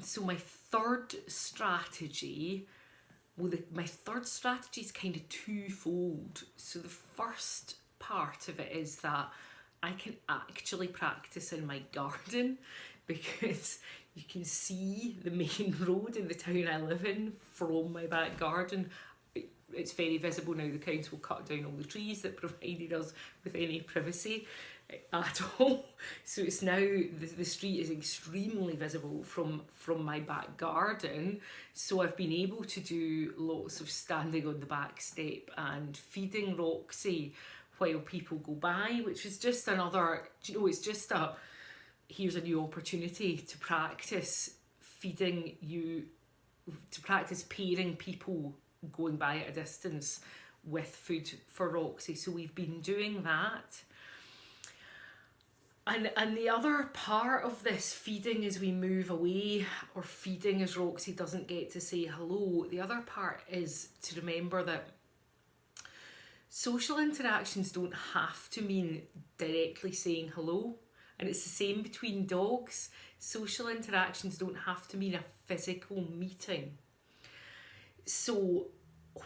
So my third strategy, my third strategy is kind of twofold. So the first part of it is that I can actually practice in my garden because you can see the main road in the town I live in from my back garden. It's very visible now. The council cut down all the trees that provided us with any privacy at all. So it's now, the street is extremely visible from my back garden. So I've been able to do lots of standing on the back step and feeding Roxy while people go by, which is just another, it's just here's a new opportunity to practice feeding you, to practice pairing people going by at a distance with food for Roxy. So we've been doing that. And the other part of this feeding as we move away, or feeding as Roxy doesn't get to say hello, the other part is to remember that social interactions don't have to mean directly saying hello. And it's the same between dogs. Social interactions don't have to mean a physical meeting. So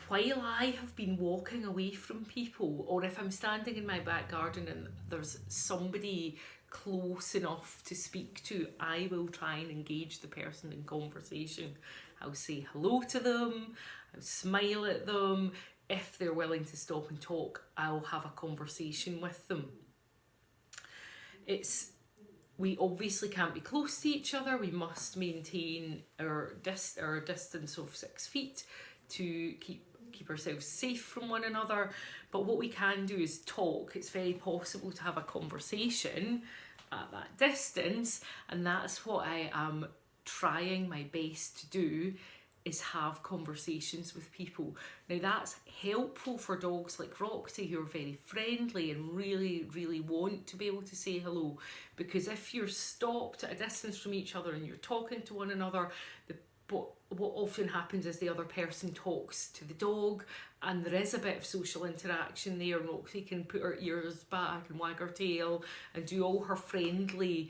while I have been walking away from people, or if I'm standing in my back garden and there's somebody close enough to speak to, I will try and engage the person in conversation. I'll say hello to them, I'll smile at them. If they're willing to stop and talk, I'll have a conversation with them. We obviously can't be close to each other. We must maintain our distance of 6 feet to keep ourselves safe from one another. But what we can do is talk. It's very possible to have a conversation at that distance, and that's what I am trying my best to do, is have conversations with people. Now that's helpful for dogs like Roxy, who are very friendly and really, really want to be able to say hello. Because if you're stopped at a distance from each other and you're talking to one another, what often happens is the other person talks to the dog, and there is a bit of social interaction there. Roxy can put her ears back and wag her tail and do all her friendly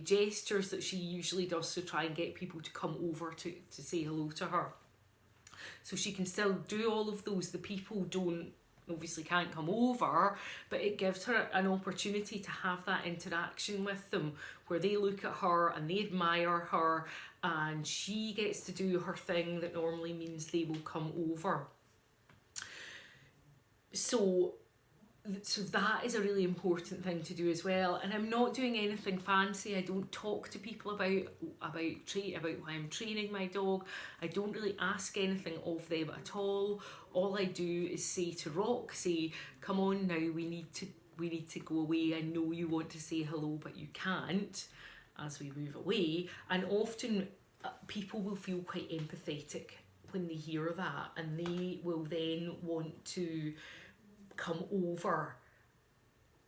gestures that she usually does to try and get people to come over to say hello to her. So she can still do all of those. The people obviously can't come over, but it gives her an opportunity to have that interaction with them where they look at her and they admire her, and she gets to do her thing that normally means they will come over. So that is a really important thing to do as well. And I'm not doing anything fancy. I don't talk to people about why I'm training my dog. I don't really ask anything of them at all. All I do is say to Roxy, come on now, we need to go away. I know you want to say hello, but you can't, as we move away. And often people will feel quite empathetic when they hear that, and they will then want to come over.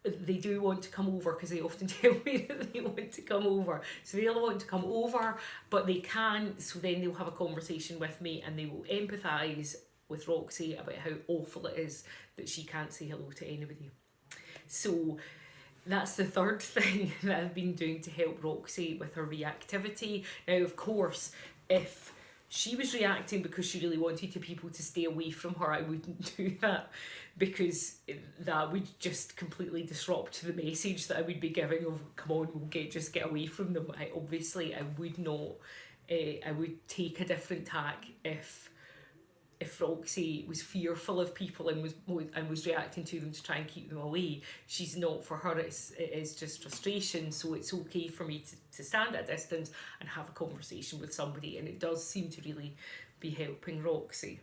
They do want to come over because they often tell me that they want to come over. So they'll want to come over, but they can't. So then they'll have a conversation with me and they will empathise with Roxy about how awful it is that she can't say hello to anybody. So that's the third thing that I've been doing to help Roxy with her reactivity. Now, of course, if she was reacting because she really wanted people to stay away from her, I wouldn't do that, because that would just completely disrupt the message that I would be giving of, come on, we'll just get away from them. I would not. I would take a different tack if Roxy was fearful of people and was reacting to them to try and keep them away. She's not. For her, it is just frustration. So it's okay for me to stand at a distance and have a conversation with somebody, and it does seem to really be helping Roxy.